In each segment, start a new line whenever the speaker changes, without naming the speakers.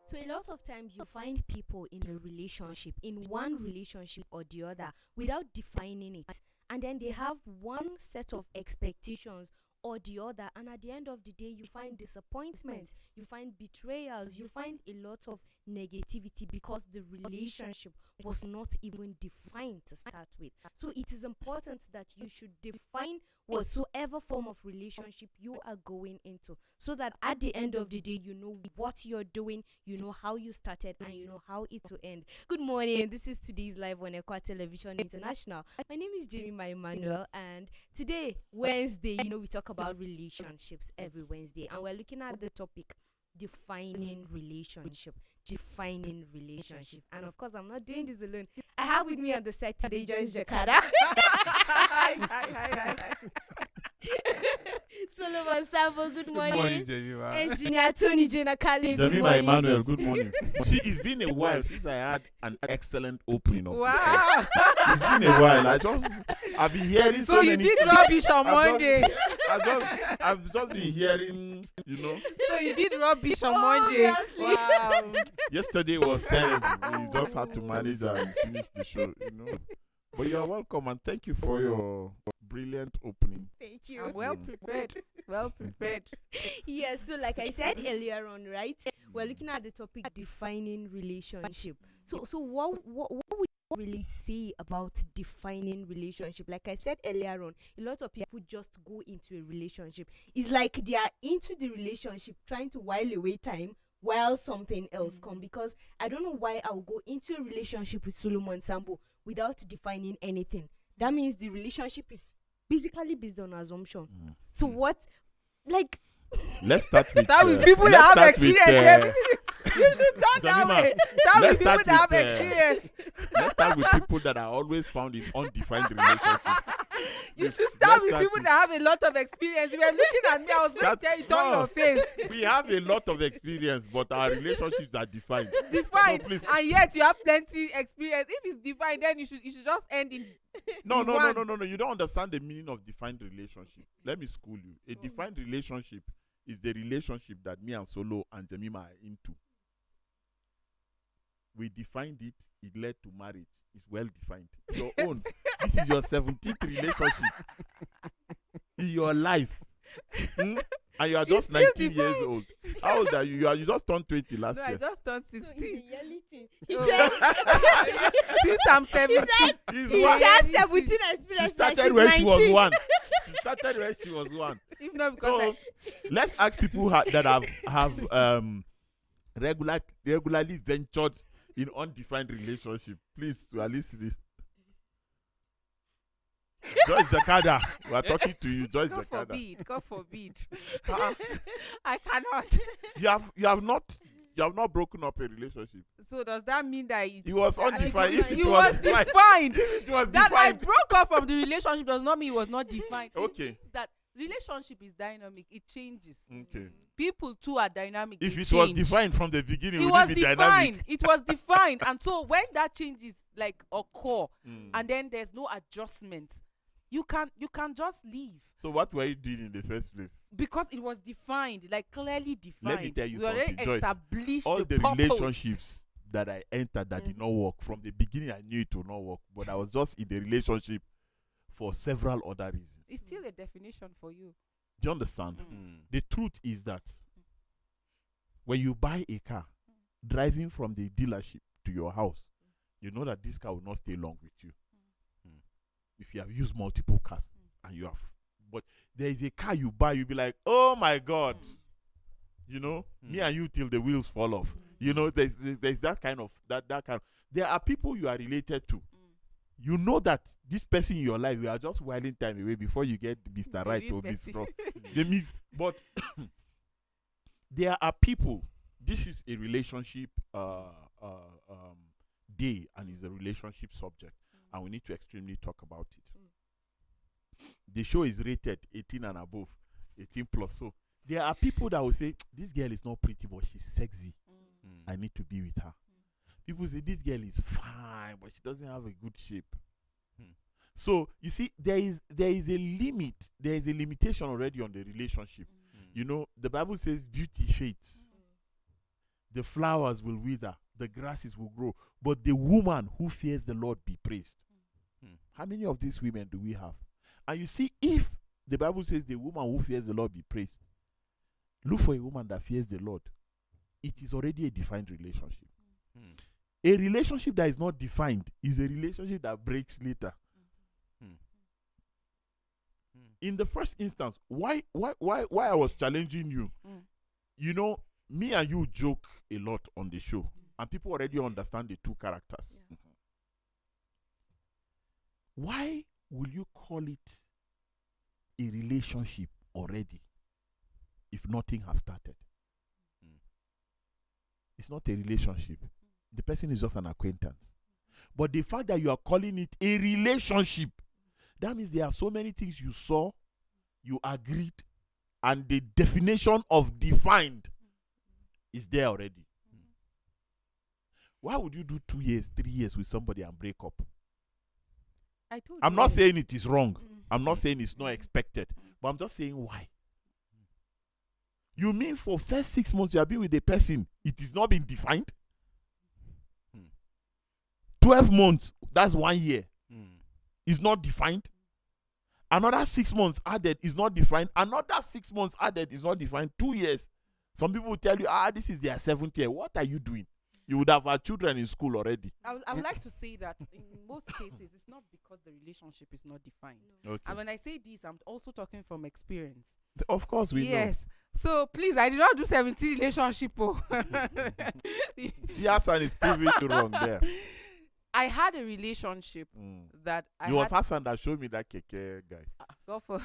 So a lot of times you find people in a relationship, in one relationship or the other, without defining it. And then they have one set of expectations or the other. And at the end of the day, you find disappointments, you find betrayals, you find a lot of negativity because the relationship was not even defined to start with. So it is important that you should define whatsoever form of relationship you are going into, so that at the end of the day you know what you're doing, you know how you started, and you know how it will end. Good morning, this is today's live on Equa Television International. My name is Jemima Emmanuel, and today, Wednesday, we talk about relationships every Wednesday, and we're looking at the topic defining relationship. And of course, I'm not doing this alone. I have with me on the set today Joyce Jakarta. Hi. Solomon Savo, good morning.
Good morning, Jemima.
Engineer Tony Jenakali, good
Jemima
morning.
Emmanuel, good morning. See, it's been a while since I had an excellent opening of the
Wow.
show. It's been a while. I've been hearing so
you
many
did
things.
rubbish on Monday.
I've just been hearing,
So you did rubbish on Monday.
Obviously.
Wow.
Yesterday was terrible. We just had to manage and finish the show, But you are welcome, and thank you for your brilliant opening.
Thank you.
I'm well prepared. Well prepared.
Yes, so like I said earlier on, right? We're looking at the topic defining relationship. So what would you really say about defining relationship? Like I said earlier on, a lot of people just go into a relationship. It's like they are into the relationship trying to while away time while something else come. Because I don't know why I'll go into a relationship with Solomon Sambo without defining anything. That means the relationship is basically based on assumption. So what, like,
Let's start with
That with people that have experience. You should talk that
Jemima,
way. That
let's
with people
start
that have
with,
experience.
let's start with people that are always found in undefined relationships.
You should start with people that have a lot of experience. You were looking at me. I was going to tell you, turn your face.
We have a lot of experience, but our relationships are defined.
Defined.
So please,
And yet you have plenty experience. If it's defined, then you should just end in
no.
one.
You don't understand the meaning of defined relationship. Let me school you. A defined relationship is the relationship that me and Solo and Jemima are into. We defined it. It led to marriage. It's well defined. Your own. This is your 17th relationship in your life. And you are just 19 years old. How old are you? You just turned 20 last
No, I
year.
just turned
so it's
16.
a yearly thing.
Since I'm 17.
He's
He
one-
just 17
She
experience.
started when she was one. She started when she was one.
If not because
So let's ask people that have regularly ventured in undefined relationship. Please, we are listening. Joyce Jakarta, we are talking to you, Joyce
God
Jakarta.
forbid. God forbid.
Ah,
I cannot.
you have not broken up a relationship.
So does that mean that
It was undefined. If
it
it
was
defined,
defined?
it was
That I
defined.
broke up from the relationship does not mean it was not defined. It
Okay.
means that relationship is dynamic. It changes.
Okay.
People too are dynamic.
If
they
it was
change.
defined from the beginning,
It
would
was
it be
defined.
dynamic?
It was defined. And so when that changes like occur
Mm.
and then there's no adjustment, you can just leave.
So what were you doing in the first place?
Because it was defined, like clearly defined.
Let me tell you
we already
something, Joyce.
established
All the
purpose.
relationships that I entered that did not work, from the beginning I knew it would not work, but I was just in the relationship for several other reasons.
It's still a definition for you.
Do you understand?
Mm.
The truth is that when you buy a car, driving from the dealership to your house, you know that this car will not stay long with you. If you have used multiple cars and you have, but there is a car you buy, you'll be like, oh my God, me and you till the wheels fall off. There's that kind of that kind of. There are people you are related to. You know that this person in your life, you are just whiling time away before you get Mr. Right or Mr. Wrong. But there are people. This is a relationship day, and is a relationship subject, and we need to extremely talk about it. The show is rated 18 and above, 18 plus. So there are people that will say, this girl is not pretty, but she's sexy. I need to be with her. People say, this girl is fine, but she doesn't have a good shape. So you see, there is a limit. There is a limitation already on the relationship. The Bible says beauty fades. the flowers will wither, the grasses will grow, but the woman who fears the Lord be praised. How many of these women do we have? And you see, if the Bible says the woman who fears the Lord be praised, look for a woman that fears the Lord. It is already a defined relationship. A relationship that is not defined is a relationship that breaks later. In the first instance, why I was challenging you, you know, me and you joke a lot on the show, and people already understand the two characters.
Yeah.
Why will you call it a relationship already if nothing has started? It's not a relationship. The person is just an acquaintance. But the fact that you are calling it a relationship, that means there are so many things you saw, you agreed, and the definition of defined is there already. Why would you do 2 years, 3 years with somebody and break up? I'm not saying it is wrong. I'm not saying it's not expected. But I'm just saying why. You mean for first 6 months you have been with a person, it is not been defined? 12 months, that's 1 year. Is not defined. Another 6 months added is not defined. Another 6 months added is not defined. 2 years. Some people will tell you, this is their 7th year. What are you doing? You would have had children in school already.
I would like to say that in most cases, it's not because the relationship is not defined.
Okay.
And when I say this, I'm also talking from experience.
Of course we know.
Yes. So please, I did not do 17 relationship.
Hassan is proving you wrong there.
I had a relationship that I
It was Hassan that showed me that keke guy.
Go for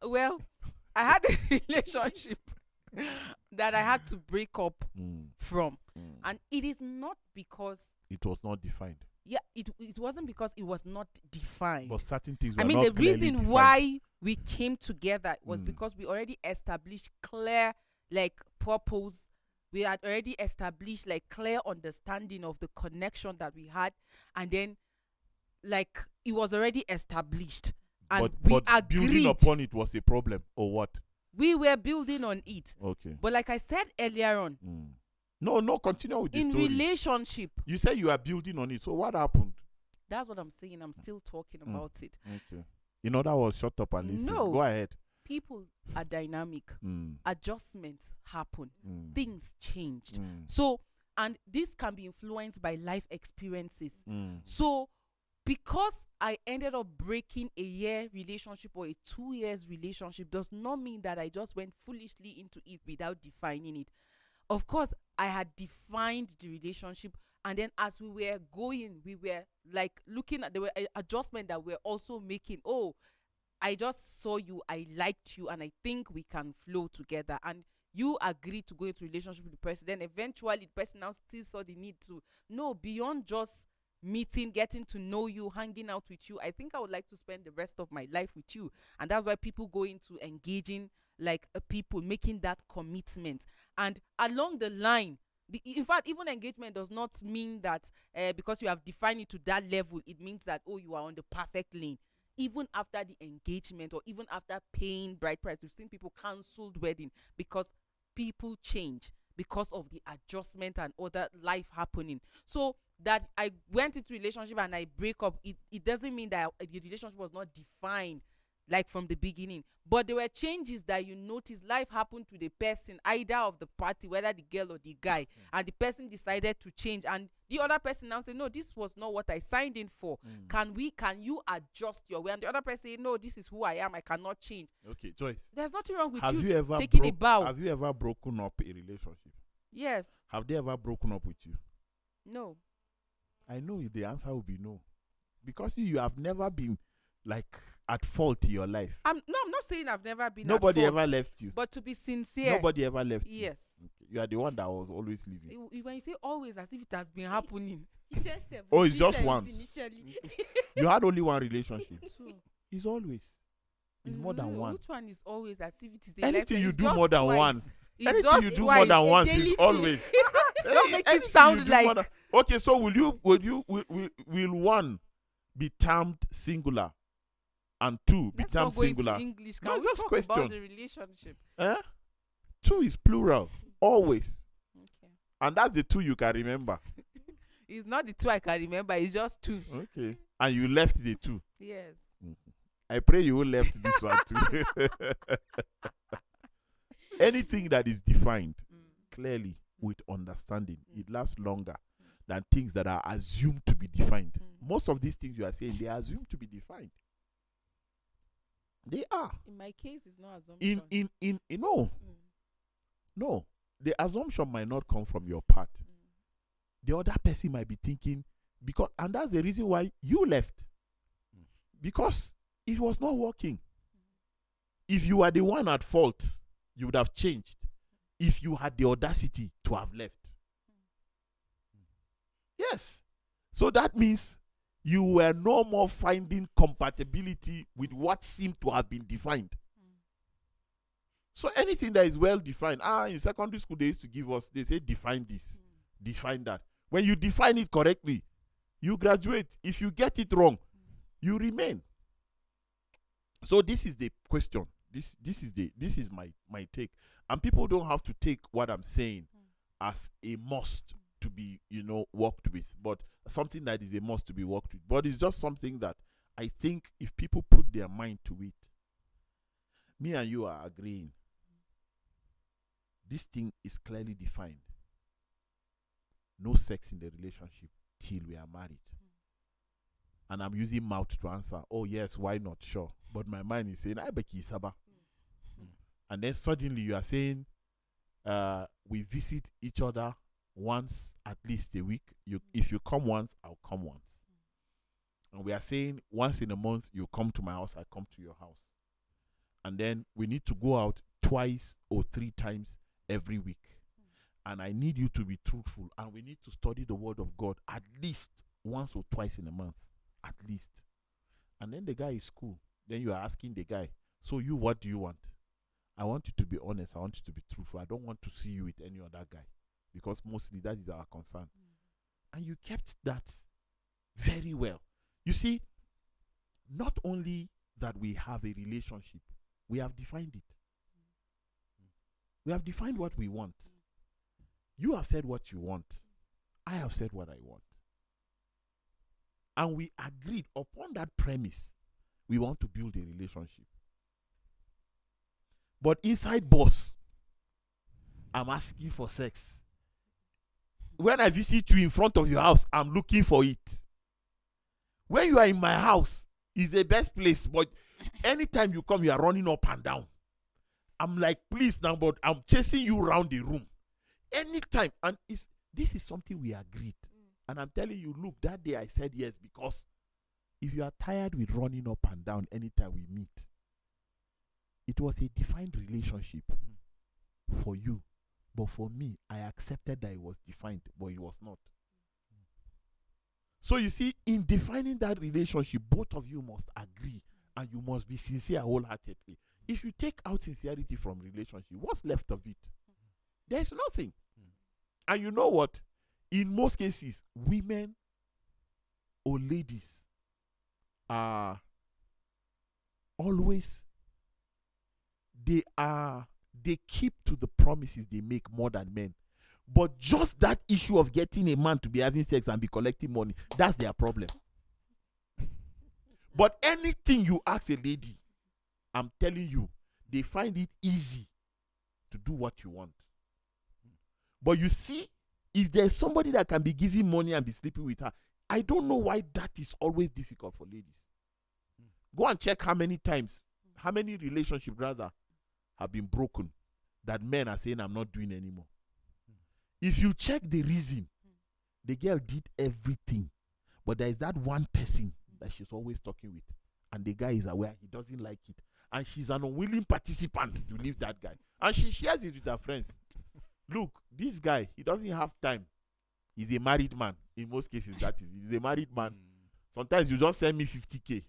well, I had a relationship that I had to break up from. And it is not because
it was not defined.
Yeah, it wasn't because it was not defined.
But certain things were
I mean,
not
the reason
defined.
why we came together was because we already established clear, like, purpose. We had already established, like, clear understanding of the connection that we had. And then, like, it was already established. And we agreed.
Building upon it was a problem, or what?
We were building on it.
Okay.
But like I said earlier on.
No, continue with the story.
In relationship.
You said you are building on it. So what happened?
That's what I'm saying. I'm still talking about it.
Okay. In other words, shut up and listen.
No.
Go ahead.
People are dynamic. Adjustments happen. Things changed. So, and this can be influenced by life experiences. So, because I ended up breaking a year relationship or a 2 years relationship does not mean that I just went foolishly into it without defining it. Of course, I had defined the relationship, and then as we were going, we were like looking at the adjustment that we're also making. Oh, I just saw you, I liked you, and I think we can flow together. And you agreed to go into relationship with the person. Then eventually the person now still saw the need to know beyond just meeting, getting to know you, hanging out with you. I think I would like to spend the rest of my life with you. And that's why people go into engaging like people, making that commitment. And along the line, in fact, even engagement does not mean that because you have defined it to that level, it means that, oh, you are on the perfect lane. Even after the engagement or even after paying bride price, we've seen people canceled wedding because people change because of the adjustment and other life happening. So that I went into relationship and I break up, it doesn't mean that the relationship was not defined like from the beginning, but there were changes that you noticed. Life happened to the person, either of the party, whether the girl or the guy, and the person decided to change, and the other person now say, no, this was not what I signed in for. Can you adjust your way? And the other person say, no, this is who I am, I cannot change.
Okay, Joyce,
there's nothing wrong with
have you ever
taking a bow.
Have you ever broken up a relationship?
Yes.
Have they ever broken up with you?
No.
I know the answer will be no, because you have never been like at fault in your life. I'm
not saying I've never been.
Nobody
at fault,
ever left you.
But to be sincere,
nobody ever left you.
Yes.
Okay. You are the one that was always leaving.
When you say always, as if it has been happening.
Oh, it's just once. You had only one relationship. It's always. It's more than one.
Which one is always as if it is a
anything
life?
you do more than one. Anything you do
twice.
more than once is always.
Don't make it sound like.
Okay, so will one be termed singular and two be termed singular?
English.
No, it's just
talk
question.
About the relationship.
2 is plural always. And that's the 2 you can remember.
It's not the 2 I can remember. It's just 2.
Okay. And you left the 2.
Yes.
I pray you will left this one too. Anything that is defined clearly with understanding, it lasts longer than things that are assumed to be defined. Most of these things you are saying, they are assumed to be defined. They are.
In my case, it's not assumption.
No. The assumption might not come from your part. The other person might be thinking, and that's the reason why you left. Because it was not working. If you were the one at fault, you would have changed. If you had the audacity to have left. Yes. So that means you were no more finding compatibility with what seemed to have been defined. So anything that is well defined, in secondary school they used to give us, they say define this, define that. When you define it correctly, you graduate. If you get it wrong, you remain. So this is the question. This is my take. And people don't have to take what I'm saying as a must to be, worked with, but something that is a must to be worked with. But it's just something that I think if people put their mind to it, me and you are agreeing. This thing is clearly defined. No sex in the relationship till we are married. And I'm using mouth to answer. Oh yes, why not? Sure. But my mind is saying, I beki saba. And then suddenly you are saying, we visit each other once at least a week. If you come once, I'll come once. And we are saying once in a month, you come to my house, I come to your house. And then we need to go out 2 or 3 times every week. And I need you to be truthful. And we need to study the word of God at least once or twice in a month. At least. And then the guy is cool. Then you are asking the guy, so you, what do you want? I want you to be honest. I want you to be truthful. I don't want to see you with any other guy. Because mostly that is our concern. And you kept that very well. You see, not only that we have a relationship, we have defined it. We have defined what we want. You have said what you want. I have said what I want. And we agreed upon that premise. We want to build a relationship. But inside boss, I'm asking for sex. When I visit you in front of your house, I'm looking for it. When you are in my house, it's the best place. But anytime you come, you are running up and down. I'm like, please now, but I'm chasing you around the room. Anytime. And this is something we agreed. And I'm telling you, look, that day I said yes, because if you are tired with running up and down anytime we meet, it was a defined relationship for you. But for me, I accepted that it was defined, but it was not. So you see, in defining that relationship, both of you must agree and you must be sincere wholeheartedly. If you take out sincerity from relationship, what's left of it? There's nothing. And you know what? In most cases, women or ladies are always, they keep to the promises they make more than men. But just that issue of getting a man to be having sex and be collecting money, that's their problem. But anything you ask a lady, I'm telling you, they find it easy to do what you want. But you see, if there's somebody that can be giving money and be sleeping with her, I don't know why that is always difficult for ladies. Go and check how many relationships rather have been broken that men are saying I'm not doing anymore. If you check the reason, the girl did everything, but there is that one person that she's always talking with, and the guy is aware he doesn't like it, and she's an unwilling participant to leave that guy, and she shares it with her friends. Look, this guy, he doesn't have time. He's a married man. In most cases, that is, he's a married man. Sometimes you just send me 50K.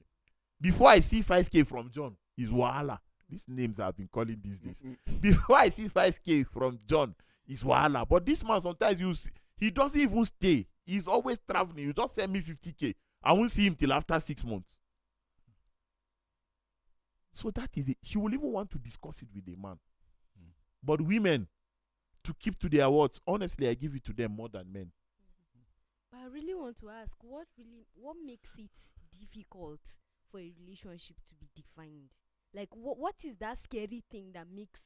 Before I see 5K from John, it's wahala. These names I've been calling these days. Before I see 5K from John, it's wahala. But this man, sometimes he doesn't even stay. He's always traveling. You just send me 50K. I won't see him till after 6 months. So that is it. She will even want to discuss it with the man. But women, to keep to their words, honestly, I give it to them more than men.
But I really want to ask, what makes it difficult for a relationship to be defined? Like, what is that scary thing that makes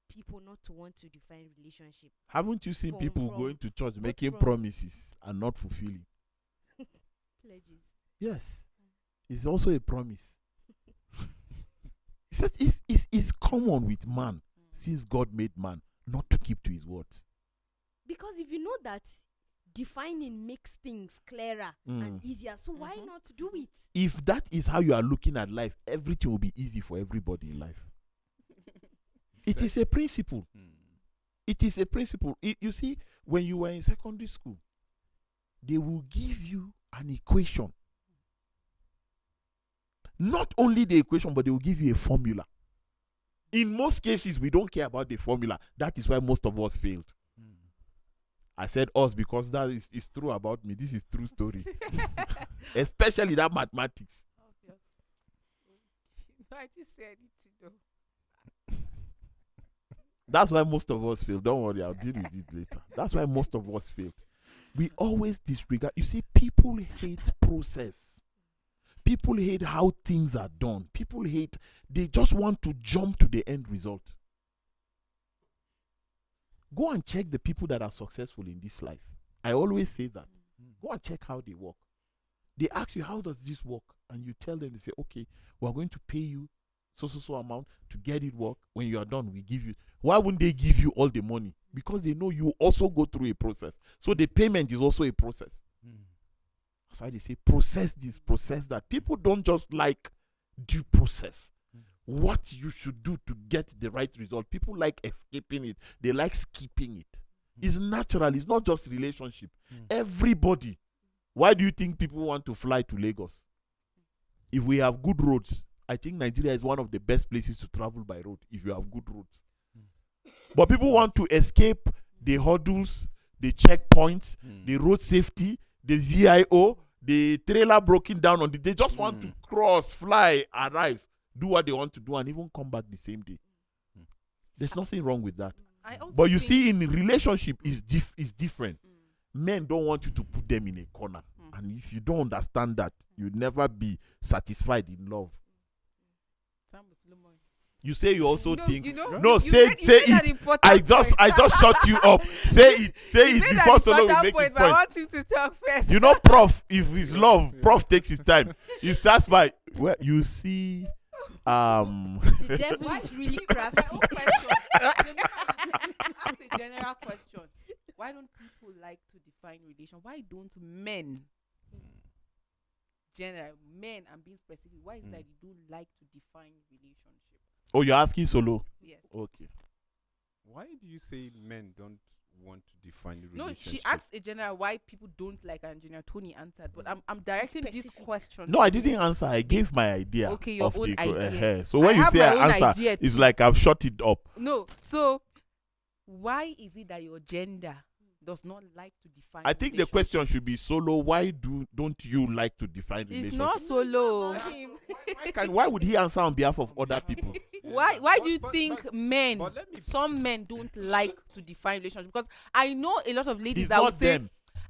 people not to want to define relationship?
Haven't you seen people going to church making promises and not fulfilling?
Pledges.
Yes. It's also a promise. It's common with man, since God made man, not to keep to his words.
Because if you know that defining makes things clearer and easier, so why not do it?
If that is how you are looking at life, everything will be easy for everybody in life. It is a principle. It is a principle. You see, when you were in secondary school, they will give you an equation. Not only the equation, but they will give you a formula. In most cases, we don't care about the formula. That is why most of us failed. I said us because that is true about me. This is true story. Especially that mathematics.
Obvious. I just said it, though.
That's why most of us fail. Don't worry, I'll deal with it later. That's why most of us fail. We always disregard. You see, people hate process. People hate how things are done. People hate, they just want to jump to the end result. Go and check the people that are successful in this life. I always say that. Go and check how they work. They ask you, how does this work? And you tell them, they say, okay, we're going to pay you so amount to get it work. When you are done, we give you. Why wouldn't they give you all the money? Because they know you also go through a process. So the payment is also a process. That's why they say process this, process that. People don't just like due process. What you should do to get the right result. People like escaping it. They like skipping it. It's natural. It's not just relationship. Everybody. Why do you think people want to fly to Lagos? If we have good roads, I think Nigeria is one of the best places to travel by road if you have good roads. But people want to escape the hurdles, the checkpoints, the road safety, the VIO, the trailer broken down on they just want to cross, fly, arrive, do what they want to do, and even come back the same day. There's nothing wrong with that. But you see, in relationship, is different. Men don't want you to put them in a corner. And if you don't understand that, you'll never be satisfied in love. You say you also think. No, say it. I just shut you up. Say it before Solo will make his point.
I want him to talk first.
You know, Prof, if it's love, Prof takes his time. He starts by, well, you see,
the devil is really crafty.
Ask a general question. Why don't people like to define relation? Why don't men, general men, I'm being specific, why is that you don't like to define relationship?
Oh, you're asking Solo?
Yes.
Okay.
Why do you say men don't want to define the relationship?
No, she asked a general why people don't like, and Engineer Tony answered. But I'm directing this question.
No, I didn't answer. I gave my idea.
Okay, your own idea.
So when you say I answer, it's like I've shut it up.
No, so why is it that your gender does not like to define?
I think the question should be, Solo, why don't you like to define relationship?
It's not Solo.
Why would he answer on behalf of other people?
Why do you think some men don't like to define relationship? Because I know a lot of ladies that will say,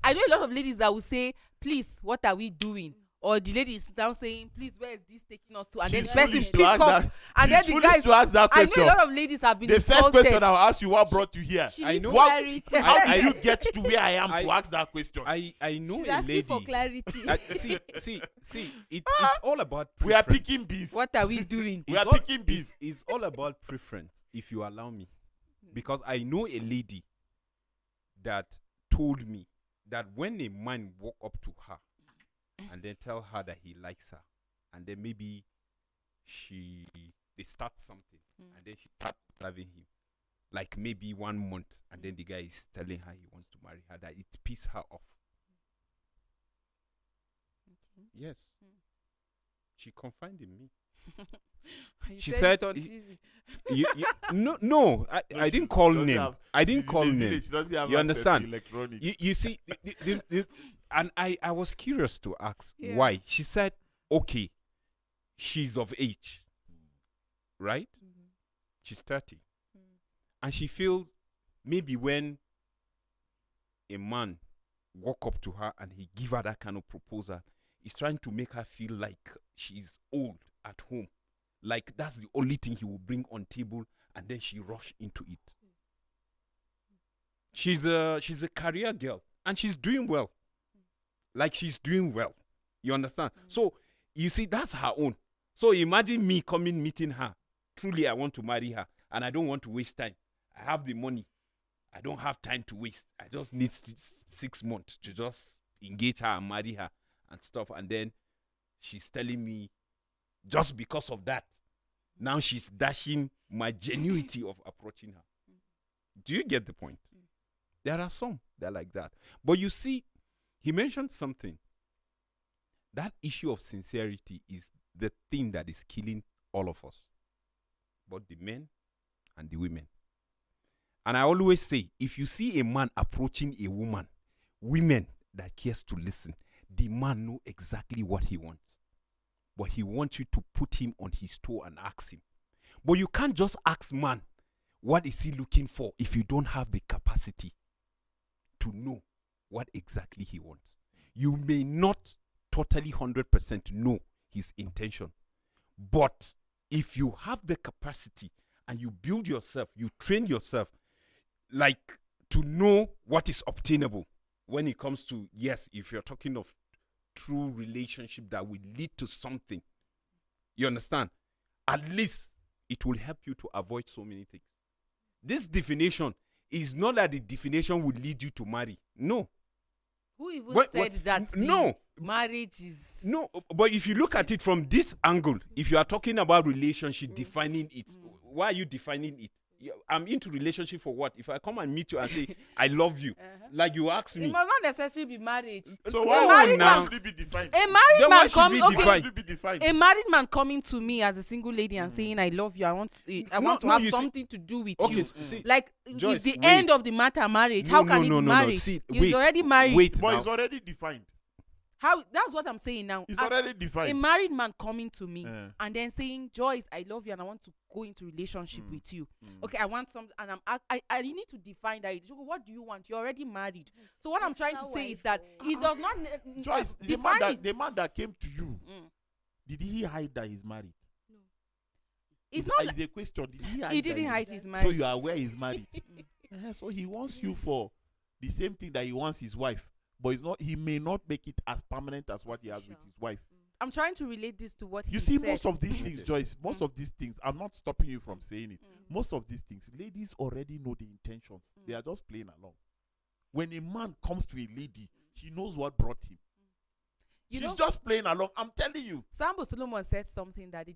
I know a lot of ladies that will say, please, what are we doing? Or the lady is now saying, please, where is this taking us to? And then the person pick up, and then the guys.
To ask that question.
I know a lot of ladies have been.
The first question I'll ask you, what brought you here?
I know.
How did you get to where I am to ask that question?
I know
She's
a
asking
lady.
for clarity.
See, it's all about preference.
We are picking bees.
What are we doing?
We are picking bees.
It's all about preference, if you allow me. Because I know a lady that told me that when a man walk up to her and then tell her that he likes her, and then maybe they start something, and then she start loving him, like maybe 1 month, and then the guy is telling her he wants to marry her, that it pisses her off. Yes. She confided in me. She said, no, I didn't call name. I didn't call name. You understand? You see, and I was curious to ask why. She said, okay, she's of age, right? She's 30. And she feels maybe when a man walk up to her and he give her that kind of proposal, he's trying to make her feel like she's old at home. Like that's the only thing he will bring on table, and then she rush into it. She's a career girl, and she's doing well. Like she's doing well. You understand? So you see, that's her own. So imagine me coming meeting her. Truly, I want to marry her, and I don't want to waste time. I have the money. I don't have time to waste. I just need 6 months to just engage her and marry her and stuff. And then she's telling me, just because of that, now she's dashing my genuinity of approaching her. Do you get the point? There are some that are like that. But you see, he mentioned something. That issue of sincerity is the thing that is killing all of us, both the men and the women. And I always say, if you see a man approaching a women that cares to listen, the man know exactly what he wants. But he wants you to put him on his toe and ask him. But you can't just ask man, what is he looking for, if you don't have the capacity to know what exactly he wants. You may not totally 100% know his intention. But if you have the capacity and you build yourself, you train yourself, like to know what is obtainable when it comes to, yes, if you're talking of true relationship that will lead to something, you understand? At least it will help you to avoid so many things. This definition is not that the definition will lead you to marry. No.
Who even said that?
No.
Marriage is...
No, but if you look at it from this angle, if you are talking about relationship, defining it, why are you defining it? I'm into relationship for what? If I come and meet you and say, I love you, like you ask me.
It must not necessarily be marriage.
So why should it be defined?
A married man coming,
a
married man coming to me as a single lady and saying, I love you, I want to have something to do with you.
See,
like,
Joyce,
is the end of the matter marriage? How can he be married?
See,
He's already married.
But it's already defined.
How? That's what I'm saying now.
It's already defined.
A married man coming to me and then saying, Joyce, I love you and I want to go into relationship with you. Okay, I want some, and I need to define that. What do you want? You're already married. So what I'm trying to say is that he does not
Joyce, the man that came to you, did he hide that he's married?
No. It's
a question. Did he hide?
He didn't hide his marriage.
So you are aware he's married. So he wants you for the same thing that he wants his wife. But it's not. He may not make it as permanent as what he has with his wife.
I'm trying to relate this to what
you see. Most of these things, Joyce. Most of these things. I'm not stopping you from saying it. Most of these things, ladies already know the intentions. They are just playing along. When a man comes to a lady, she knows what brought him. She's just playing along. I'm telling you.
Sambo Solomon said something that the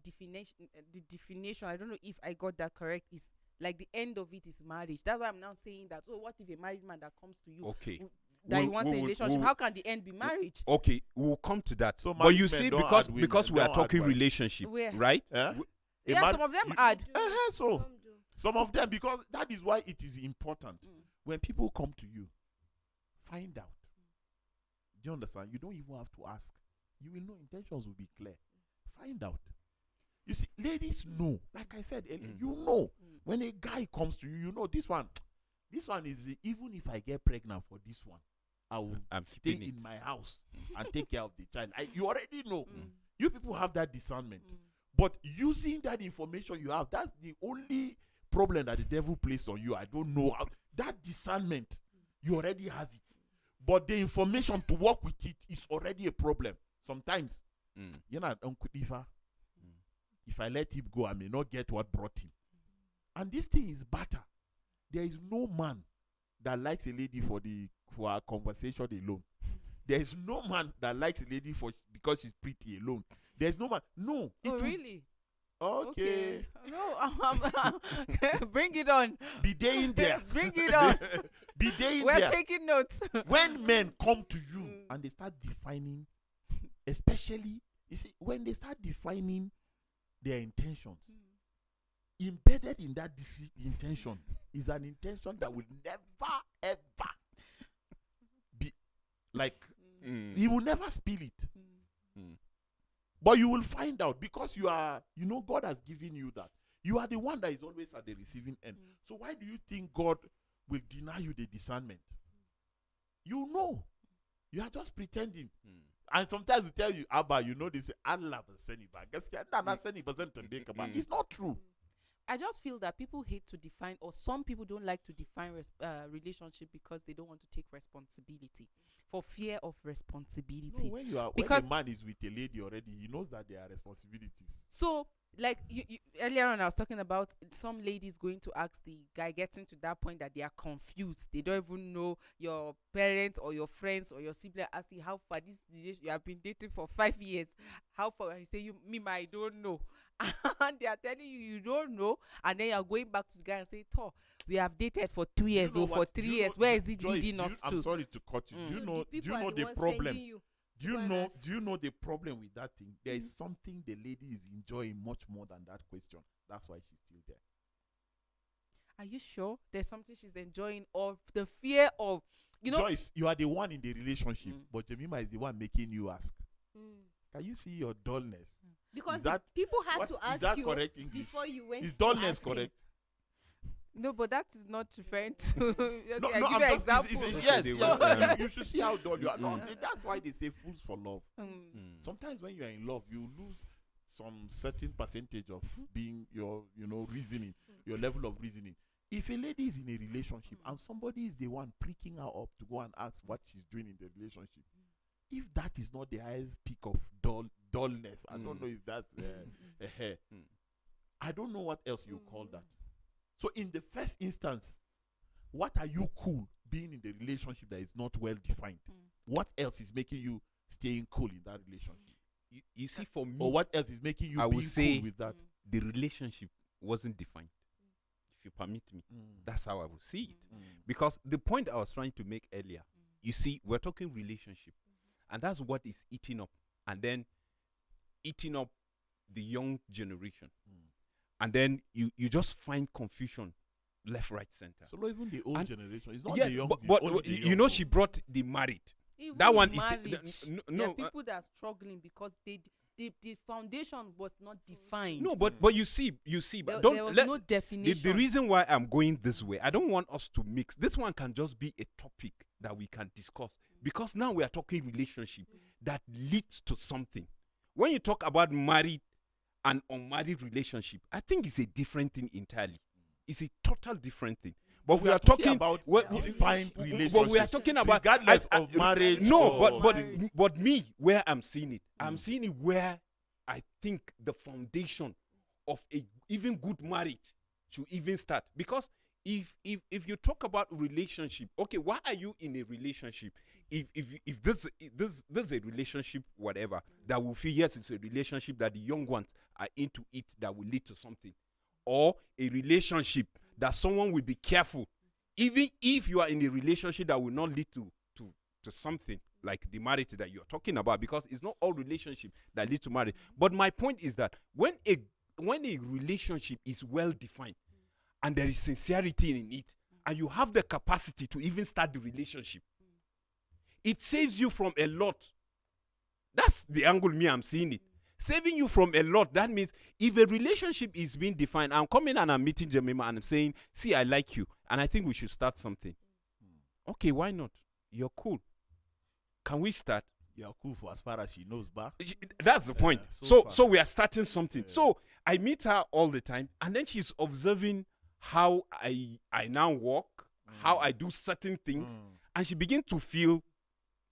definition. I don't know if I got that correct. Is like the end of it is marriage. That's why I'm now saying that. So what if a married man that comes to you?
Okay.
That he wants a relationship. How can the end be marriage?
Okay, we'll come to that. So but you see, because we are talking relationship, right?
Some of them add.
So some of them, because that is why it is important. When people come to you, find out. Do you understand? You don't even have to ask. You will know. Intentions will be clear. Find out. You see, ladies know. Like I said earlier, you know. When a guy comes to you, you know this one. This one is, even if I get pregnant for this one, I will stay in my house and take care of the child. You already know. You people have that discernment. But using that information you have, that's the only problem that the devil placed on you. I don't know how. That discernment, you already have it. But the information to work with it is already a problem. Sometimes, if I let him go, I may not get what brought him. And this thing is better. There is no man that likes a lady for our conversation alone. There is no man that likes a lady because she's pretty alone. There's no man. No.
Oh, really?
Okay.
No, bring it on.
Be there in there.
Bring it on.
Be there in
We're
there.
We're taking notes.
When men come to you and they start defining, especially, you see, when they start defining their intentions, embedded in that intention is an intention that will never, ever be like, he will never spill it. But you will find out, because you are, God has given you that. You are the one that is always at the receiving end. So why do you think God will deny you the discernment. You know. You are just pretending. And sometimes we tell you, Abba, you know this, Allah will send you back. It's not true.
I just feel that people hate to define, or some people don't like to define relationship because they don't want to take responsibility, for fear of responsibility.
No, when a man is with a lady already, he knows that there are responsibilities.
So, like you earlier on, I was talking about some ladies going to ask the guy, getting to that point that they are confused. They don't even know your parents or your friends or your sibling. Asking how far this you have been dating for 5 years. How far? You say, I don't know. And they are telling you don't know, and then you are going back to the guy and say, we have dated for 2 years or for 3 years. Where is it leading us to?
I'm sorry to cut you. Do you know the problem? Do you know the problem with that thing? There is something the lady is enjoying much more than that question. That's why she's still there.
Are you sure there's something she's enjoying, or the fear of,
Joyce, you are the one in the relationship, but Jemima is the one making you ask. Can you see your dullness?
Because people had to ask you correct before you went.
Is dullness correct?
No, but that is not referring to. Okay,
no,
I give you an example.
Yes. You should see how dull you are. No, that's why they say fools for love. Sometimes when you are in love, you lose some certain percentage of being your, reasoning, your level of reasoning. If a lady is in a relationship and somebody is the one pricking her up to go and ask what she's doing in the relationship, if that is not the highest peak of dullness, I don't know if that's I don't know what else you call that. So in the first instance, what are you cool being in the relationship that is not well defined? What else is making you staying cool in that relationship?
You see, for me,
or what else is making you
I
being
would say
cool with that?
The relationship wasn't defined. If you permit me, that's how I would see it. Because the point I was trying to make earlier, you see, we're talking relationship, and that's what is eating up, and then eating up the young generation. And then you just find confusion left, right, center.
So not even the old generation. It's not
yeah,
the young.
But she brought the married.
Even
that one
marriage,
is
there are people that are struggling because the foundation was not defined.
No, but you see, but
there was no definition.
The reason why I'm going this way, I don't want us to mix. This one can just be a topic that we can discuss, because now we are talking relationship that leads to something. When you talk about married and unmarried relationship, I think it's a different thing entirely. It's a total different thing. But we are talking
about defined relationship.
But we are talking about
regardless of marriage.
No, but me, where I'm seeing it, I'm seeing it where I think the foundation of a even good marriage should even start. Because if you talk about relationship, okay, why are you in a relationship? If this is a relationship, whatever, that will feel, yes, it's a relationship that the young ones are into it, that will lead to something, or a relationship that someone will be careful, even if you are in a relationship that will not lead to something like the marriage that you're talking about, because it's not all relationship that leads to marriage. But my point is that when a relationship is well defined and there is sincerity in it, and you have the capacity to even start the relationship, it saves you from a lot. That's the angle I'm seeing it. Saving you from a lot. That means if a relationship is being defined, I'm coming and I'm meeting Jemima and I'm saying, see, I like you and I think we should start something. Okay, why not? You're cool. Can we start?
You're cool for as far as she knows, ba.
That's the point. So we are starting something. Yeah. So I meet her all the time, and then she's observing how I now walk, how I do certain things, and she begins to feel,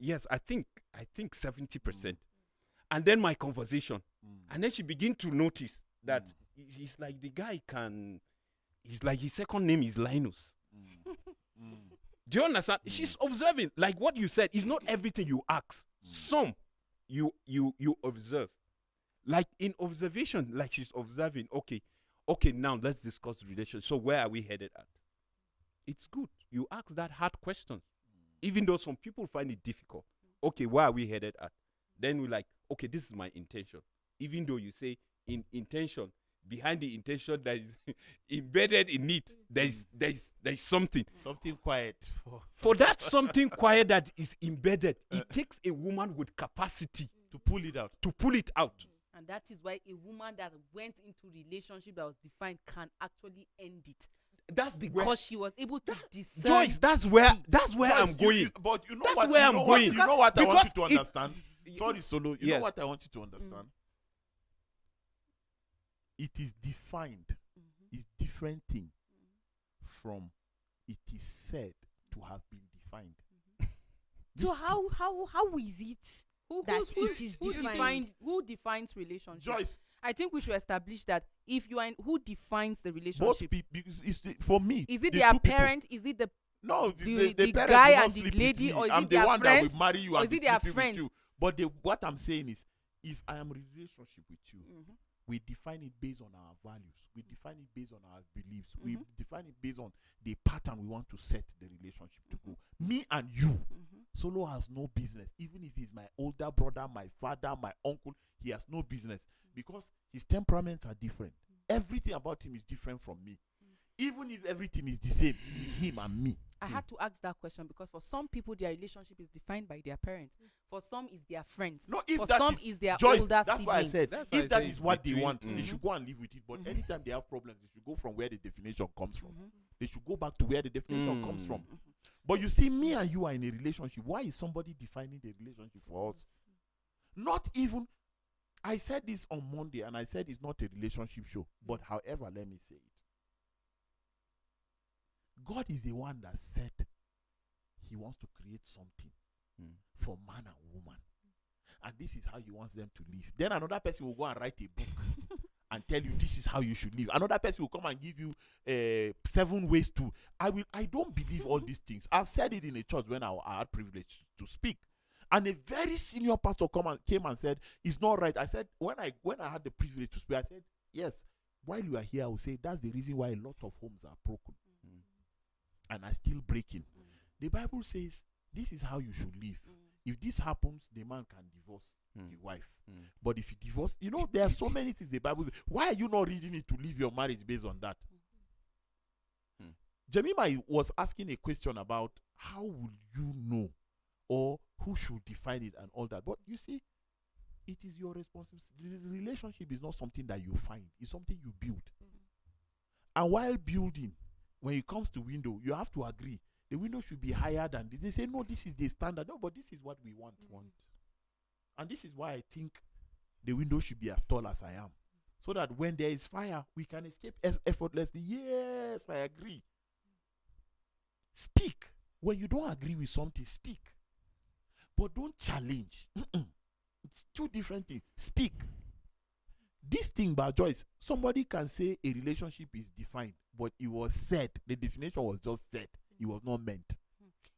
yes, I think 70%. And then my conversation. And then she begin to notice that he's like, the guy he's like, his second name is Linus. Do you understand? She's observing, like what you said, it's not everything you ask. Some you observe. Like in observation, like she's observing, okay, now let's discuss the relationship. So where are we headed at? It's good. You ask that hard question. Even though some people find it difficult. Okay, where are we headed at? Then we're like, okay, this is my intention. Even though you say in intention, behind the intention that is embedded in it, there's something.
Something quiet.
For that something quiet that is embedded, it takes a woman with capacity
to pull it out.
And that is why a woman that went into relationship that was defined can actually end it.
that's
because she was able to discern.
Joyce, that's where
Joyce,
I'm going.
But you know
That's
what?
where
you
I'm
know
going.
What, you know what I want you to
Because it-
understand? Sorry, Solo. You know
Yes.
what I want you to understand? It is defined. It's different thing from it is said to have been defined.
So how is it that it is defined?
Who defines relationship?
Joyce,
I think we should establish that if you are in, who defines the
both
relationship?
people, for me.
Is it
the
their
two people-
parent? Is it the
No,
the
the parents
guy
will not
and the
sleep with
lady,
me.
or is
I'm
it
the
their
one
friends?
that will marry you
Or
and
is
be
it their
sleeping
friends?
with you. But what I'm saying is, if I am in a relationship with you,
Mhm.
we define it based on our values. We define it based on our beliefs. We define it based on the pattern we want to set the relationship to go. Me and you, Solo has no business. Even if he's my older brother, my father, my uncle, he has no business because his temperaments are different. Everything about him is different from me. Even if everything is the same, it's him and me.
I had to ask that question because for some people their relationship is defined by their parents. For some is their friends.
No, if
for
that
some
is
is their
Joyce,
older
that's why I
siblings.
said
That's why
if
I
that
say
is
it's
what they
between-
want, they should go and live with it. But anytime they have problems, they should go from where the definition comes from. They should go back to where the definition comes from. But you see, me and you are in a relationship. Why is somebody defining the relationship for us? Not even. I said this on Monday, and I said it's not a relationship show. But however, let me say it. God is the one that said he wants to create something for man and woman. And this is how he wants them to live. Then another person will go and write a book and tell you this is how you should live. Another person will come and give you 7 ways to. I don't believe all these things. I've said it in a church when I had privilege to speak. And a very senior pastor came and said, it's not right. I said, when I had the privilege to speak, I said, yes, while you are here, I will say that's the reason why a lot of homes are broken and are still breaking. The Bible says this is how you should live. If this happens, the man can divorce the wife. But if you divorce, there are so many things the Bible says. Why are you not reading it to live your marriage based on that? Jemima was asking a question about how will you know or who should define it and all that. But you see, it is your responsibility. The relationship is not something that you find. It's something you build. And while building, when it comes to window, you have to agree. The window should be higher than this. They say, no, this is the standard. No, but this is what we want. And this is why I think the window should be as tall as I am. So that when there is fire, we can escape effortlessly. Yes, I agree. Speak. When you don't agree with something, speak. But don't challenge. It's two different things. Speak. This thing by Joyce, somebody can say a relationship is defined, but it was said. The definition was just said. It was not meant.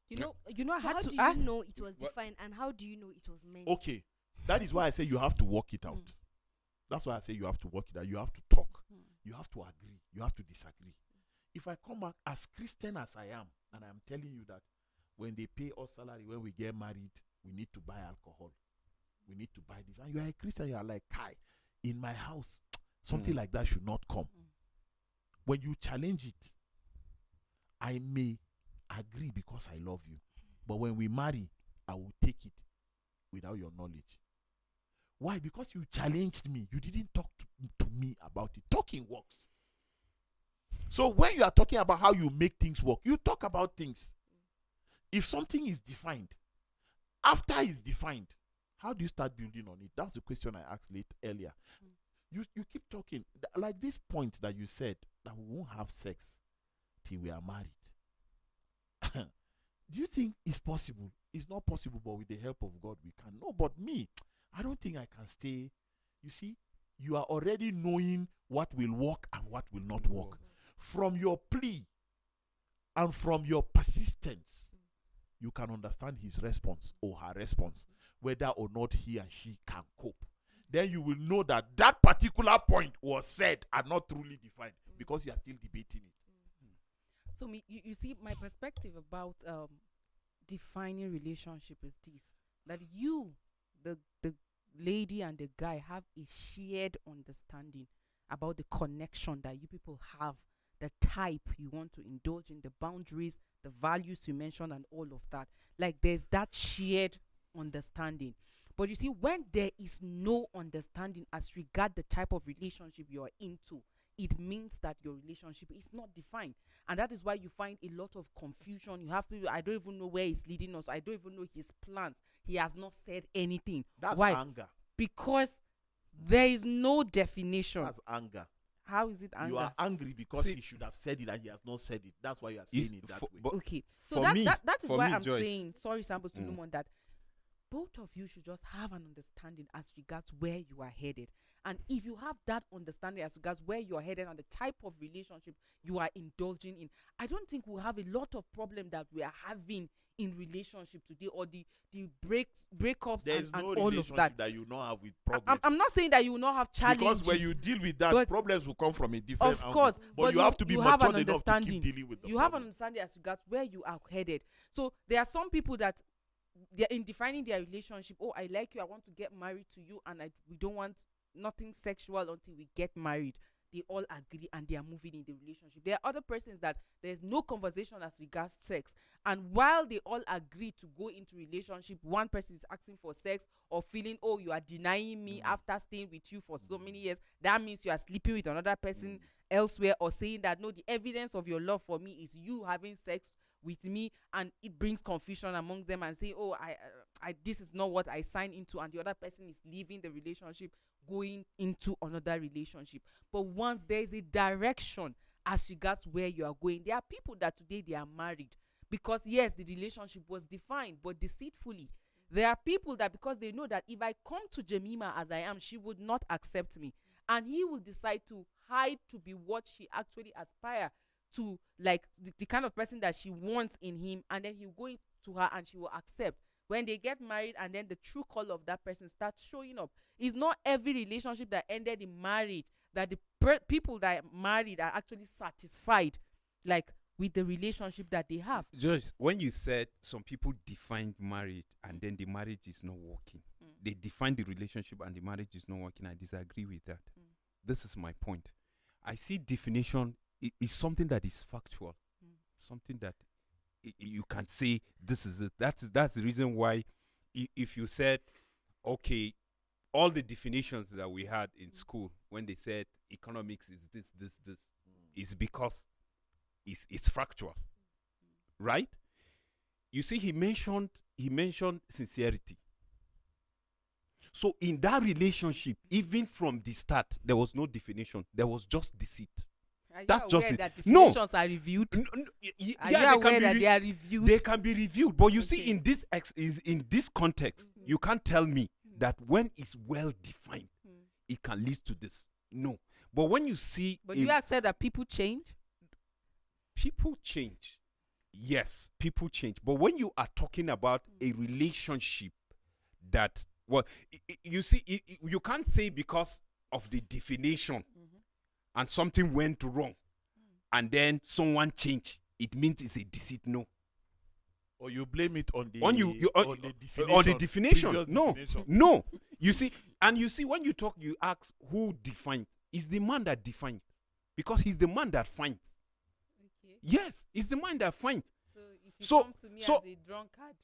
You know, I
So
had
how
to
do
ask.
you know it was defined, and how do you know it was meant?
Okay. That is why I say you have to work it out. That's why I say you have to work it out. You have to talk. You have to agree. You have to disagree. If I come back as Christian as I am, and I'm telling you that when they pay us salary, when we get married, we need to buy alcohol. We need to buy this. And you are a Christian, you are like, Kai, in my house, something like that should not come. When you challenge it, I may agree because I love you. But when we marry, I will take it without your knowledge. Why? Because you challenged me. You didn't talk to me about it. Talking works. So when you are talking about how you make things work, you talk about things. If something is defined, after it's defined, how do you start building on it? That's the question I asked earlier. You keep talking. Like this point that you said, that we won't have sex till we are married. Do you think it's possible? It's not possible, but with the help of God, we can. No, but me, I don't think I can stay. You see, you are already knowing what will work and what will not work. From your plea and from your persistence, you can understand his response or her response, whether or not he and she can cope. Then you will know that that particular point was said and not truly defined because you are still debating it.
So you see, my perspective about defining relationship is this: that you, the lady and the guy, have a shared understanding about the connection that you people have, the type you want to indulge in, the boundaries, the values you mentioned, and all of that. Like there's that shared understanding. But you see, when there is no understanding as regard the type of relationship you are into, it means that your relationship is not defined. And that is why you find a lot of confusion. You have people, I don't even know where he's leading us. I don't even know his plans. He has not said anything.
That's
why?
anger.
Because there is no definition.
That's anger.
How is it anger?
You are angry because
See,
he should have said it and he has not said it. That's why you are saying it that way.
But
Okay, so
for
that,
me-
that is
for
why
me,
I'm
Joyce,
saying, sorry, Sambo Solomon, that both of you should just have an understanding as regards where you are headed. And if you have that understanding as regards where you are headed and the type of relationship you are indulging in, I don't think we'll have a lot of problem that we are having in relationship today, or the breakups
There is
and
no
all of
relationship
that.
you not have with problems.
I'm not saying that you will not have challenges.
Because when you deal with that,
but-
problems will come from a different
Of
angle.
course,
But you have to be
have
mature
an
enough to
understanding.
keep dealing with the
You have an
problem.
understanding as regards where you are headed. So there are some people that they're in defining their relationship. Oh, I like you. I want to get married to you, and we don't want nothing sexual until we get married. They all agree and they are moving in the relationship. There are other persons that there's no conversation as regards sex, and while they all agree to go into relationship, one person is asking for sex or feeling, oh, you are denying me after staying with you for so many years. That means you are sleeping with another person elsewhere, or saying that no, the evidence of your love for me is you having sex with me, and it brings confusion among them and say, oh, I this is not what I signed into, and the other person is leaving the relationship, going into another relationship. But once there is a direction as regards where you are going, there are people that today they are married because yes, the relationship was defined but deceitfully. There are people that because they know that if I come to Jemima as I am, she would not accept me, and he will decide to hide to be what she actually aspire to, like the kind of person that she wants in him, and then he'll go to her and she will accept. When they get married and then the true color of that person starts showing up. It's not every relationship that ended in marriage that the people that are married are actually satisfied, like with the relationship that they have.
Joyce, when you said some people defined marriage and then the marriage is not working, they define the relationship and the marriage is not working, I disagree with that. This is my point. I see definition is something that is factual, something that you can say this is it. That's the reason why if you said, okay, all the definitions that we had in school when they said economics is this is because it's factual, right? You see, he mentioned sincerity. So in that relationship, even from the start, there was no definition. There was just deceit.
Are
That's
you
just
aware
it.
that
No.
definitions are reviewed? Are
Yeah,
you aware that they are reviewed?
they can be reviewed, but you see,
Okay.
in this context, you can't tell me that when it's well defined, it can lead to this. No, but when you see,
But you accept that people change?
people change. Yes, people change. But when you are talking about a relationship that, well, you see, you can't say because of the definition and something went wrong and then someone changed, it means it's a deceit. No.
Or you blame it on the
On the definition.
previous
No,
definition.
no. You see, when you talk, you ask who defined. It's the man that defined, because he's the man that finds.
Okay.
Yes, it's the man that finds.
So if you
So-
come to me
so-
as a drunkard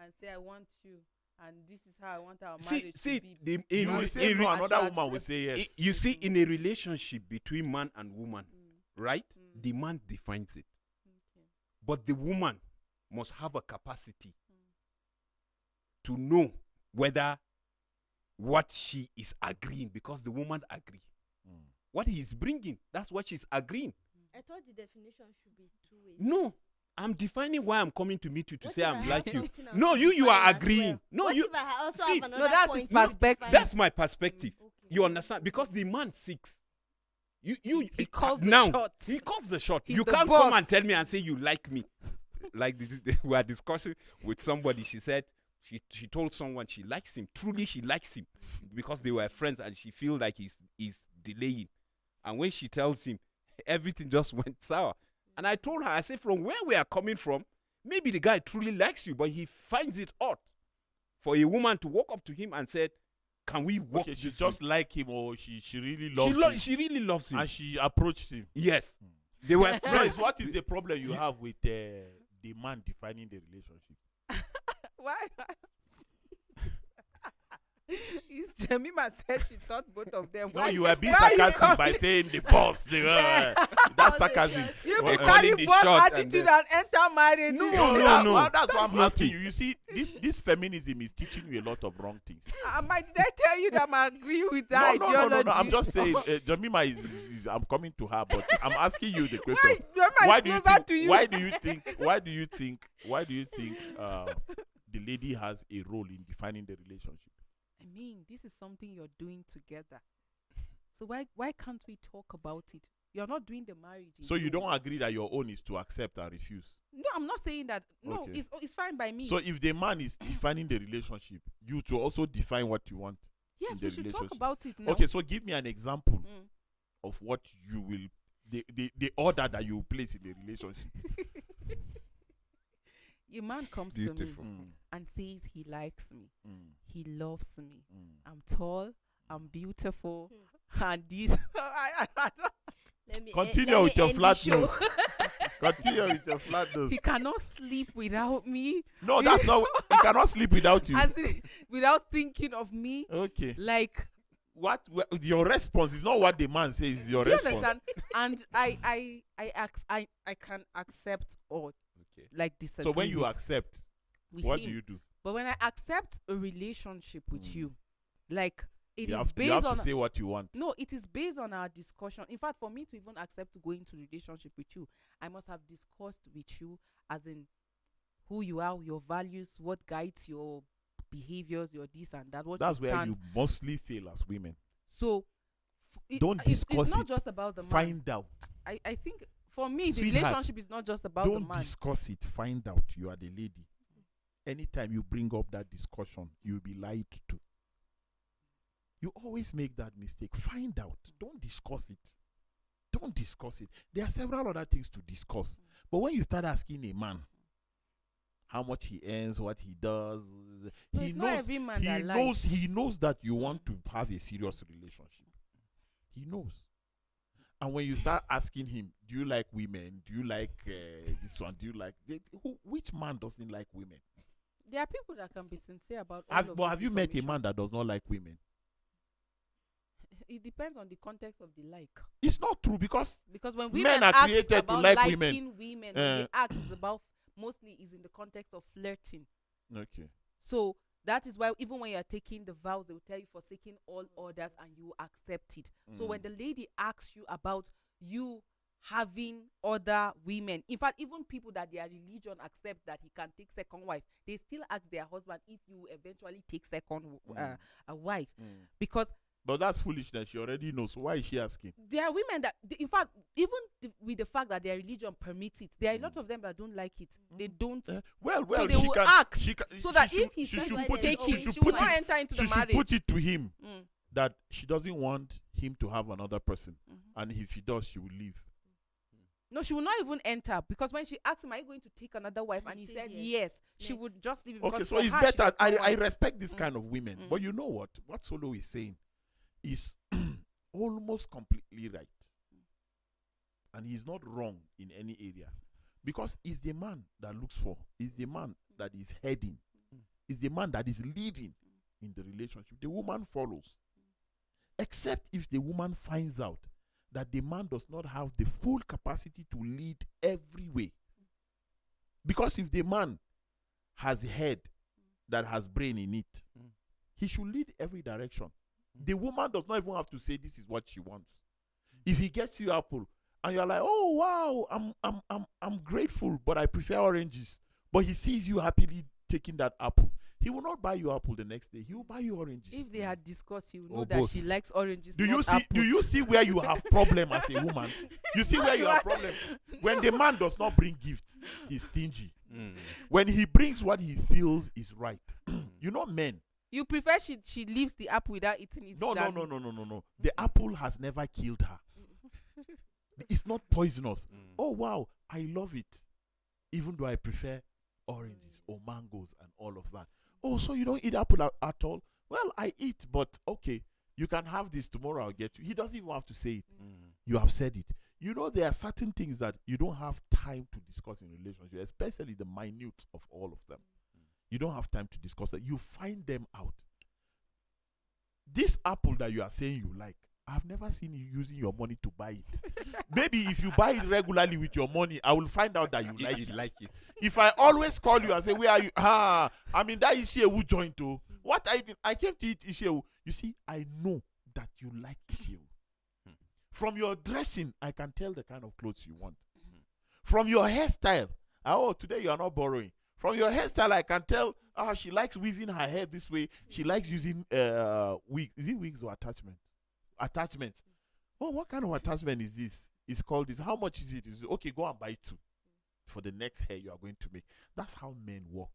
and say I want you and this is how I want our
See,
marriage
see,
to be.
You will say no, another
Actual
woman will say yes.
You see, in a relationship between man and woman, right? The man defines it, but the woman must have a capacity to know whether what she is agreeing, because the woman agree. What he is bringing, that's what she's agreeing.
I thought the definition should be two ways.
No, I'm defining why I'm coming to meet you to
What
say
if I
I'm
have
like you.
something else
No,
to
you
define
are
as
agreeing.
well?
No,
What
you
if I also
see,
have
no,
another
that's
point
his
to
perspective.
define?
that's my perspective.
Okay.
You understand? Because the man seeks.
He calls the
now,
shot.
He calls the shot.
He's
You
the
can't come
boss.
and tell me and say you like me. Like we are discussing with somebody. She said she told someone she likes him. Truly, she likes him because they were friends, and she feel like he's delaying. And when she tells him, everything just went sour. And I told her, I said, from where we are coming from, maybe the guy truly likes you, but he finds it odd for a woman to walk up to him and said, can we walk
Okay, she
this
just
way?
like him, or she really loves him,
She really loves him.
and she approached him.
Yes. They were
Joyce,
friends.
what is the problem you have with the man defining the relationship?
Why? Jemima said she thought both of them.
No,
Why-
you were being
why you
sarcastic by
coming-
saying the boss. That's sarcasm.
You
Well,
will
calling
carry
the
boss
shot and
attitude
then-
and enter marriage.
No,
no.
that's what I'm
not
asking
it.
you. You see, this feminism is teaching you a lot of wrong things.
Did I tell you that I agree with that
No.
ideology?
I'm just saying, Jemima is I'm coming to her, but I'm asking you the
Why?
question.
Jemima is closer to you.
Why do you think the lady has a role in defining the relationship?
I mean, this is something you're doing together. So why can't we talk about it? You're not doing the marriage.
So you
alone.
don't agree that your own is to accept or refuse?
No, I'm not saying that. No,
Okay.
it's fine by me.
So if the man is defining the relationship, you to also define what you want.
yes,
in the
we should talk
relationship.
about it now.
Okay, so give me an example
Mm.
of what you will, the order that you will place in the relationship.
Your man comes
Beautiful.
to me
Mm,
and says he likes me,
mm,
he loves me.
mm.
I'm tall, I'm beautiful, and this.
Continue with your flat nose. Continue with your flat nose.
He cannot sleep without me.
No, that's not. He cannot sleep without you.
As in, without thinking of me.
Okay.
Like,
What your response is not what the man says. Your
do you
response.
understand? And I can accept or
Okay.
like disagree.
So when you
with-
accept,
with
what
him.
do you do?
But when I accept a relationship with
Mm.
you, like it
You
is
have, you
based
have
on
to say what you want.
no, it is based on our discussion. In fact, for me to even accept to go into relationship with you, I must have discussed with you as in who you are, your values, what guides your behaviors, your this and that. What
That's
you
where
stand.
you mostly fail as women.
So
Don't
it's
discuss
not
it.
just about the man.
Find out.
I think for me, the
Sweetheart,
relationship is not just about the
Don't
man.
discuss it. Find out. You are the lady. Anytime you bring up that discussion, you'll be lied to. You always make that mistake. Find out. Don't discuss it. Don't discuss it. There are several other things to discuss. But when you start asking a man how much he earns, what he does,
No,
he
it's not
knows.
every man
He
that
knows.
lies.
He knows that you want to have a serious relationship. He knows. And when you start asking him, do you like women? Do you like this one? Do you like which man doesn't like women?
There are people that can be sincere about all of
But
this
have you met a
information.
man that does not like women?
It depends on the context of the like.
It's not true because
Because when
Men
women
are
ask
created to
about
like
liking
women.
women, when they ask is about mostly is in the context of flirting.
okay.
So that is why even when you are taking the vows, they will tell you forsaking all orders and you accept it. So when the lady asks you about you having other women, in fact, even people that their religion accept that he can take second wife, they still ask their husband if you eventually take second a wife, because
But that's foolishness. She already knows. So why is she asking?
there are women that, in fact, even with the fact that their religion permits it, there are a lot of them that don't like it. They don't.
Well,
they
she
will
can.
ask,
She can,
so
she
that
should,
if he
she
says
should
why
put
there's
it.
always
She should
she
put
will not
it.
enter into
She
the
should
marriage.
put it to him
Mm.
that she doesn't want him to have another person,
Mhm.
and if he does, she will leave.
No, she will not even enter, because when she asked him, "Are you going to take another wife?"
And
and
he
he
said
said
yes.
yes, she
Next.
would just leave him.
Okay,
because
so
for
it's
her, she
better.
does not
I
want-
respect this
Mm.
kind of women,
Mm.
but you know what Solo is saying is almost completely right, and he's not wrong in any area, because it's the man that looks for, is the man that is heading, is the man that is leading in the relationship. The woman follows, except if the woman finds out that the man does not have the full capacity to lead every way. Because if the man has a head that has brain in it, he should lead every direction. The woman does not even have to say this is what she wants. If he gets you apple and you're like, oh wow, I'm grateful, but I prefer oranges. But he sees you happily taking that apple, he will not buy you apple the next day. He will buy you oranges.
If they had discussed, you
Or
know that
both.
she likes oranges.
Do you
not
see?
apple.
Do you see where you have problem as a woman? You see where you have problem when the man does not bring gifts. He's stingy. When he brings what he feels is right. You know, men.
You prefer she leaves the apple without eating it?
No.
than-
The apple has never killed her. It's not poisonous. Oh wow, I love it. Even though I prefer oranges or mangoes and all of that. Oh, so you don't eat apple at all? Well, I eat, but okay, you can have this tomorrow. I'll get you. He doesn't even have to say it. You have said it. You know, there are certain things that you don't have time to discuss in relationship, especially the minute of all of them. You don't have time to discuss that. You find them out. this apple that you are saying you like, I've never seen you using your money to buy it. Maybe if you buy it regularly with your money, I will find out that you like it. If I always call you and say, where are you? I mean, that Ishewu joint. Oh. What I came to eat Ishewu. You see, I know that you like Ishewu. From your dressing, I can tell the kind of clothes you want. From your hairstyle, today you are not borrowing. From your hairstyle, I can tell, she likes weaving her hair this way. She likes using wigs. Is it wigs or attachment? Attachment. Oh, what kind of attachment is this? It's called this. How much is it? Is it okay, go and buy 2 for the next hair you are going to make. That's how men work.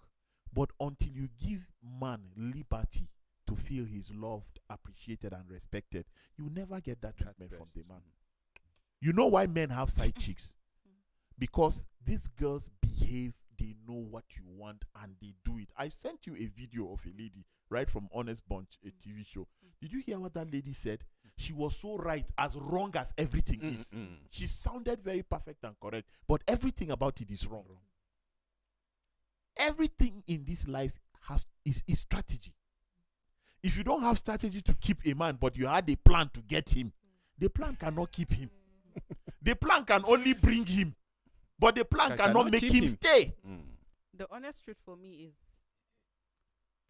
But until you give man liberty to feel he's loved, appreciated, and respected, you never get that treatment from the man. You know why men have side chicks? Because these girls behave, they know what you want, and they do it. I sent you a video of a lady right from Honest Bunch, a TV show. Did you hear what that lady said? She was so right, as wrong as everything is. She sounded very perfect and correct, but everything about it is wrong. Everything in this life is strategy. If you don't have strategy to keep a man, but you had a plan to get him, the plan cannot keep him. The plan can only bring him, but the plan cannot make him stay.
The honest truth for me is,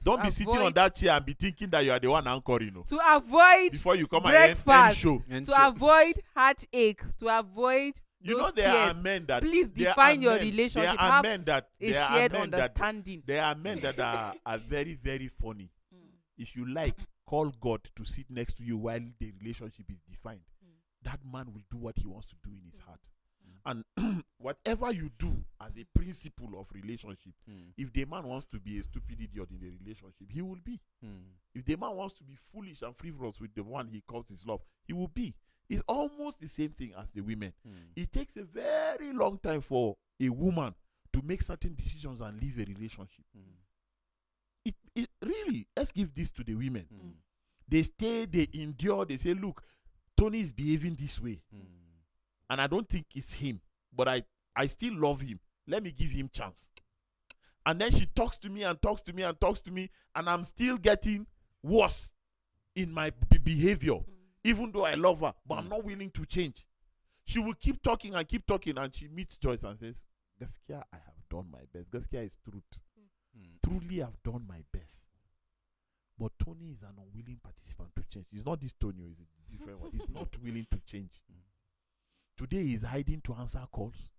don't be sitting on that chair and be thinking that you are the one anchoring.
To avoid
before you come
breakfast,
and end show.
To avoid heartache, to avoid those
there
tears.
are men that
please define your relationship.
There are men that
shared understanding.
There are men that are very, very funny. If you like, call God to sit next to you while the relationship is defined. That man will do what he wants to do in his heart. And whatever you do as a principle of relationship, if the man wants to be a stupid idiot in the relationship, he will be. If the man wants to be foolish and frivolous with the one he calls his love, he will be. It's almost the same thing as the women. It takes a very long time for a woman to make certain decisions and leave a relationship. It really, let's give this to the women. They stay, they endure, they say, look, Tony is behaving this way. And I don't think it's him, but I still love him. Let me give him chance. And then she talks to me and talks to me and talks to me, and I'm still getting worse in my behavior, even though I love her, but I'm not willing to change. She will keep talking, and she meets Joyce and says, Gaskia, I have done my best. Gaskia is truth. Truly, I've done my best. But Tony is an unwilling participant to change. It's not this Tony, it's a different one. He's not willing to change. Today he's hiding to answer calls.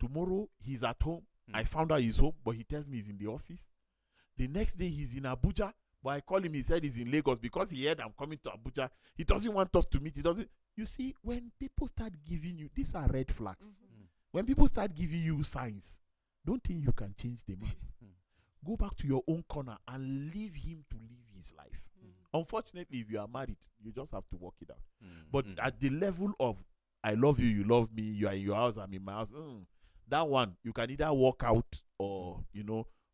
Tomorrow he's at home. I found out he's home, but he tells me he's in the office. The next day he's in Abuja, but I call him, he said he's in Lagos because he heard I'm coming to Abuja. He doesn't want us to meet. He doesn't. You see, when people start giving you, these are red flags. When people start giving you signs, don't think you can change the man. Go back to your own corner and leave him to live his life. Unfortunately, if you are married, you just have to work it out. But at the level of I love you, you love me, you are in your house, I'm in my house, that one, you can either walk out or,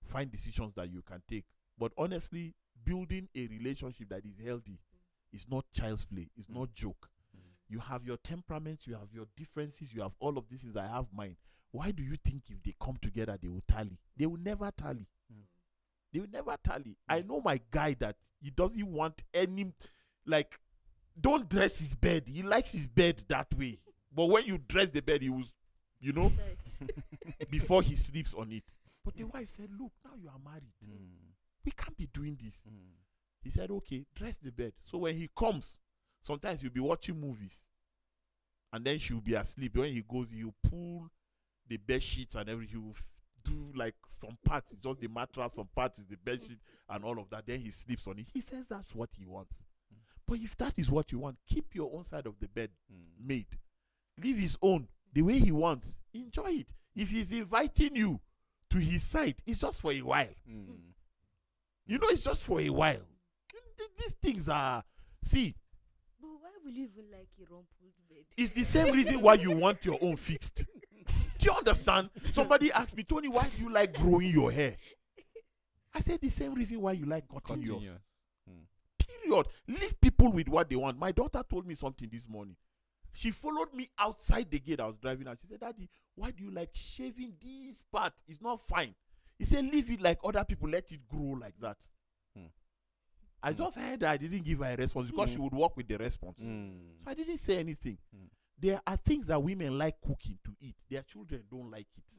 find decisions that you can take. But honestly, building a relationship that is healthy is not child's play. It's not joke. You have your temperaments, you have your differences, you have all of these things. I have mine. Why do you think if they come together, they will tally? They will never tally. They will never tally. I know my guy that he doesn't want any, don't dress his bed. He likes his bed that way. But when you dress the bed, he will, before he sleeps on it. But the wife said, look, now you are married. We can't be doing this. He said, okay, dress the bed. So when he comes, sometimes you'll be watching movies. And then she'll be asleep. When he goes, he'll pull the bed sheets and everything. He'll do some parts. It's just the mattress, some parts is the bed sheet and all of that. Then he sleeps on it. He says that's what he wants. But if that is what you want, keep your own side of the bed made. Leave his own the way he wants. Enjoy it. If he's inviting you to his side, it's just for a while. It's just for a while. These things are, see.
But why will you even like a rumpled bed?
It's the same reason why you want your own fixed. Do you understand? Somebody asked me, Tony, why do you like growing your hair? I said the same reason why you like cutting yours. Period. Leave people with what they want. My daughter told me something this morning. She followed me outside the gate. I was driving and she said, Daddy, why do you like shaving this part? It's not fine. He said, leave it like other people. Let it grow like that. I just heard that I didn't give her a response because she would work with the response. So I didn't say anything. There are things that women like cooking to eat. Their children don't like it.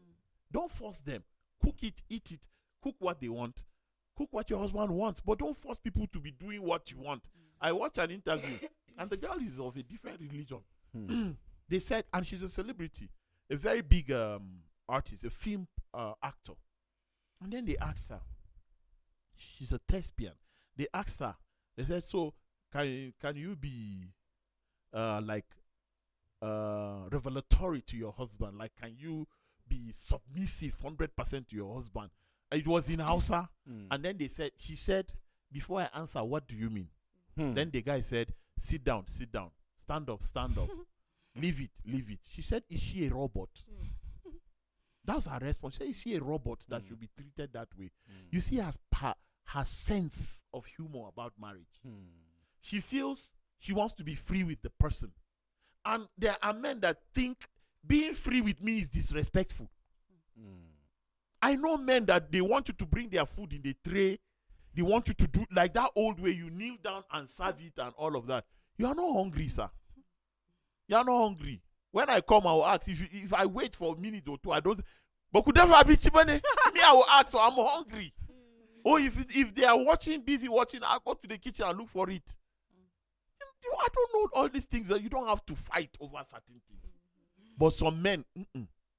Don't force them. Cook it, eat it. Cook what they want. Cook what your husband wants. But don't force people to be doing what you want. I watched an interview, and the girl is of a different religion. They said, and she's a celebrity, a very big artist, a film actor. And then they asked her, she's a thespian. They asked her, they said, so can you be revelatory to your husband? Like, can you be submissive 100% to your husband? It was in Hausa. And then she said, before I answer, what do you mean? Then the guy said, sit down, stand up. Leave it. She said, is she a robot? That's her response. She said, is she a robot that should be treated that way? You see her sense of humor about marriage. She feels she wants to be free with the person. And there are men that think being free with me is disrespectful. I know men that they want you to bring their food in the tray. They want you to do like that old way. You kneel down and serve it and all of that. You are not hungry, sir. You are not hungry. When I come, I will ask. If I wait for a minute or two, I don't. But could never be chimney. Me, I will ask. So I'm hungry. Or if they are busy watching, I'll go to the kitchen and look for it. I don't know all these things. That you don't have to fight over certain things. But some men,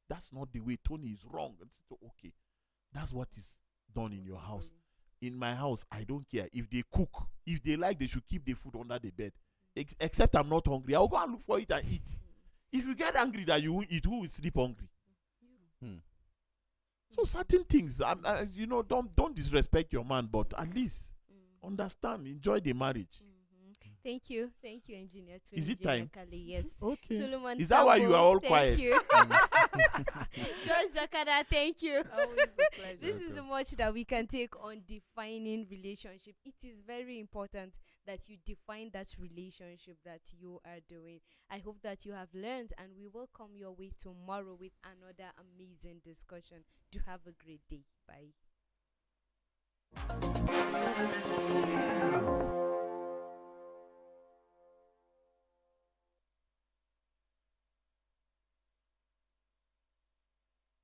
that's not the way. Tony is wrong. It's okay. That's what is done in your house. In my house, I don't care. If they cook, if they like, they should keep the food under the bed. Except I'm not hungry. I'll go and look for it and eat. If you get angry that you won't eat, who will sleep hungry? So certain things, don't disrespect your man, but at least understand, enjoy the marriage.
Thank you, Engineer.
Is it time?
Yes.
Okay.
Solomon
Is that why you are all quiet?
Thank you. George Jakada, thank you.
Always a pleasure.
This is much that we can take on defining relationship. It is very important that you define that relationship that you are doing. I hope that you have learned, and we will come your way tomorrow with another amazing discussion. Do have a great day. Bye.